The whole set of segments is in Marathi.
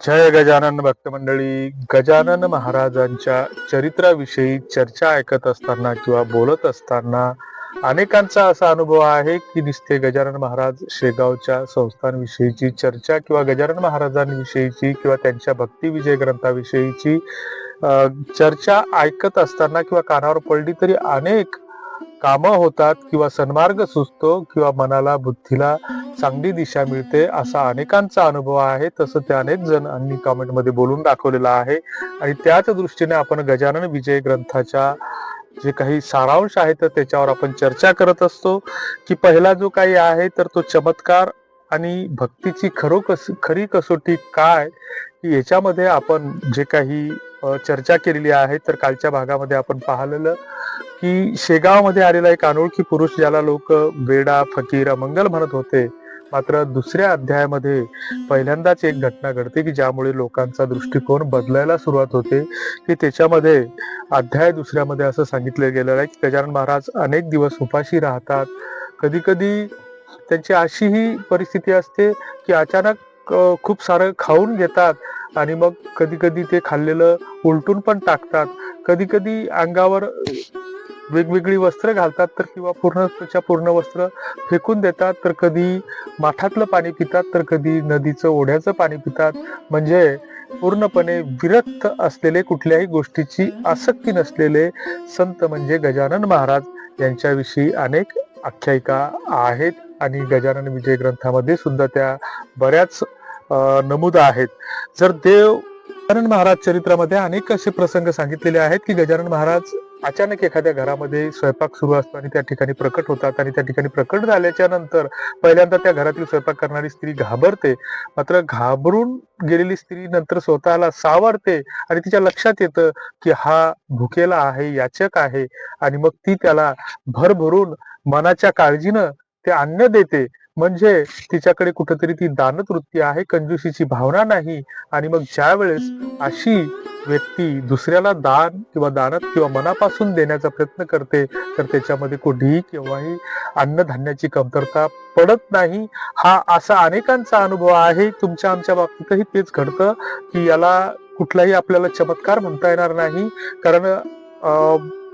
जय गजानन भक्त मंडळी. गजानन महाराजांच्या चरित्राविषयी चर्चा ऐकत असताना किंवा बोलत असताना अनेकांचा असा अनुभव आहे की नुसते गजानन महाराज शेगावच्या संस्थांविषयीची चर्चा किंवा गजानन महाराजांविषयीची किंवा त्यांच्या भक्ती विजय ग्रंथाविषयीची चर्चा ऐकत असताना किंवा कानावर पडली तरी अनेक कामं होतात किंवा सन्मार्ग सुचतो किंवा मनाला बुद्धीला चांगली दिशा मिळते असा अनेकांचा अनुभव आहे. तसं ते अनेक जणांनी कमेंटमध्ये बोलून दाखवलेलं आहे. आणि त्याच दृष्टीने आपण गजानन विजय ग्रंथाच्या जे काही सारांश आहे तर त्याच्यावर आपण चर्चा करत असतो की पहिला जो काही आहे तर तो चमत्कार आणि भक्तीची खरी कसोटी काय, की याच्यामध्ये आपण जे काही चर्चा केलेली आहे. तर कालच्या भागामध्ये आपण पाहिलेलं की शेगावमध्ये आलेला एक अनोळखी पुरुष ज्याला लोक वेडा फकीर अमंगल म्हणत होते. मात्र दुसऱ्या अध्यायामध्ये पहिल्यांदाच एक घटना घडते की ज्यामुळे लोकांचा दृष्टिकोन बदलायला सुरुवात होते. की त्याच्यामध्ये अध्याय दुसऱ्यामध्ये असं सांगितलं गेलेलं आहे की गजानन महाराज अनेक दिवस उपाशी राहतात. कधी कधी त्यांची अशीही परिस्थिती असते की अचानक खूप सारं खाऊन घेतात आणि मग कधी कधी ते खाल्लेलं उलटून पण टाकतात. कधी कधी अंगावर वेगवेगळी वस्त्र घालतात तर किंवा पूर्ण वस्त्र फेकून देतात. तर कधी माठातलं पाणी पितात तर कधी नदीचं ओढ्याचं पाणी पितात. म्हणजे पूर्णपणे विरक्त असलेले, कुठल्याही गोष्टीची आसक्ती नसलेले संत म्हणजे गजानन महाराज यांच्याविषयी अनेक आख्यायिका आहेत. आणि गजानन विजय ग्रंथामध्ये सुद्धा त्या बऱ्याच नमूद आहेत. जर गजानन महाराज चरित्रामध्ये अनेक असे प्रसंग सांगितलेले आहेत की गजानन महाराज अचानक एखाद्या घरामध्ये स्वयंपाक सुरू असतो आणि त्या ठिकाणी प्रकट होतात. आणि त्या ठिकाणी प्रकट झाल्याच्या नंतर पहिल्यांदा त्या घरातील स्वयंपाक करणारी स्त्री घाबरते. मात्र घाबरून गेलेली स्त्री नंतर स्वतःला सावरते आणि तिच्या लक्षात येतं की हा भुकेला आहे, याचक आहे. आणि मग ती त्याला भरभरून मनाच्या काळजीनं ते अन्न देते. म्हणजे तिच्याकडे कुठंतरी ती दानवृत्ती आहे, कंजूशीची भावना नाही. आणि मग ज्या वेळेस अशी व्यक्ती दुसऱ्याला दान किंवा दानत किंवा मनापासून देण्याचा प्रयत्न करते तर त्याच्यामध्ये कुठेही केव्हाही अन्नधान्याची कमतरता पडत नाही. हा असा अनेकांचा अनुभव आहे. तुमच्या आमच्या बाबतीतही तेच घडतं की याला कुठलाही आपल्याला चमत्कार म्हणता येणार नाही. कारण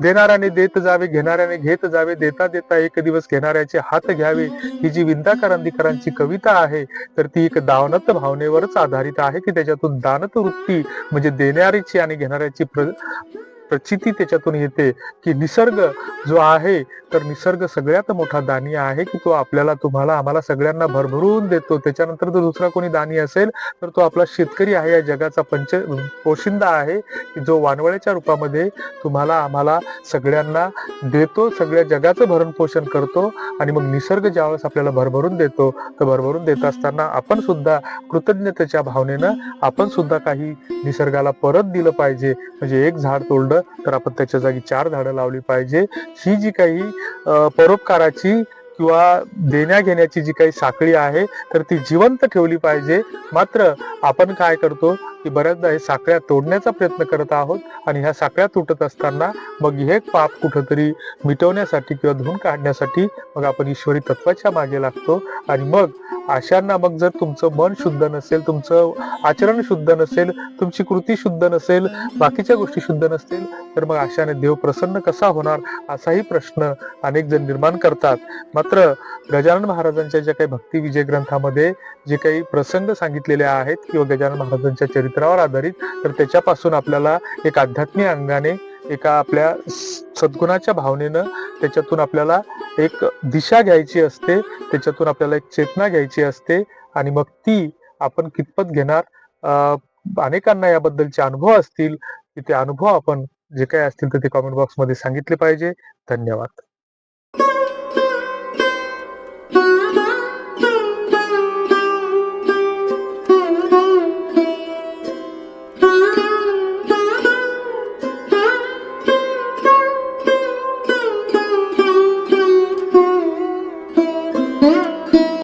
देणाऱ्याने देत जावे, घेणाऱ्याने घेत जावे, देता देता एक दिवस घेणाऱ्याचे हात घ्यावे, ही जी विंदा करंदीकरांची कविता आहे तर ती एक दानत भावनेवरच आधारित आहे की त्याच्यातून दानत वृत्ती म्हणजे देणाऱ्याची आणि घेणाऱ्याची प्रचिती त्याच्यातून येते. की निसर्ग जो आहे तर निसर्ग सगळ्यात मोठा दानी आहे की तो आपल्याला, तुम्हाला, आम्हाला सगळ्यांना भरभरून देतो. त्याच्यानंतर जर दुसरा कोणी दानी असेल तर तो आपला शेतकरी आहे, या जगाचा पोशिंदा आहे की जो वानवळ्याच्या रूपामध्ये तुम्हाला आम्हाला सगळ्यांना देतो, सगळ्या जगाचं भरण पोषण करतो. आणि मग निसर्ग ज्यावेळेस आपल्याला भरभरून देतो तर भरभरून देत असताना आपण सुद्धा कृतज्ञतेच्या भावनेनं आपण सुद्धा काही निसर्गाला परत दिलं पाहिजे. म्हणजे एक झाड तोडलं तर आपण त्याच्या जागी 4 झाडं लावली पाहिजे. ही जी काही परोपकाराची किंवा देण्या घेण्याची जी काही साखळी आहे तर ती जिवंत ठेवली पाहिजे. मात्र आपण काय करतो की बऱ्याचदा हे साखळ्या तोडण्याचा प्रयत्न करत आहोत. आणि ह्या साखळ्या तुटत असताना मग हे पाप कुठंतरी मिटवण्यासाठी किंवा धुवून काढण्यासाठी मग आपण ईश्वरी तत्वाच्या मागे लागतो. आणि मग अशांना, मग जर तुमचं मन शुद्ध नसेल, तुमचं आचरण शुद्ध नसेल, तुमची कृती शुद्ध नसेल, बाकीच्या गोष्टी शुद्ध नसतील तर मग अशाने देव प्रसन्न कसा होणार, असाही प्रश्न अनेक जण निर्माण करतात. मात्र गजानन महाराजांच्या ज्या काही भक्ती विजय ग्रंथामध्ये जे काही प्रसंग सांगितलेले आहेत किंवा गजानन महाराजांच्या चरित्रावर आधारित, तर त्याच्यापासून आपल्याला एक आध्यात्मिक अंगाने, एका आपल्या सद्गुणाच्या भावनेनं त्याच्यातून आपल्याला एक दिशा घ्यायची असते, त्याच्यातून आपल्याला एक चेतना घ्यायची असते. आणि मग ती आपण कितपत घेणार, अनेकांना याबद्दलचे अनुभव असतील की ते अनुभव आपण जे काही असतील तर ते कॉमेंट बॉक्समध्ये सांगितले पाहिजे. धन्यवाद.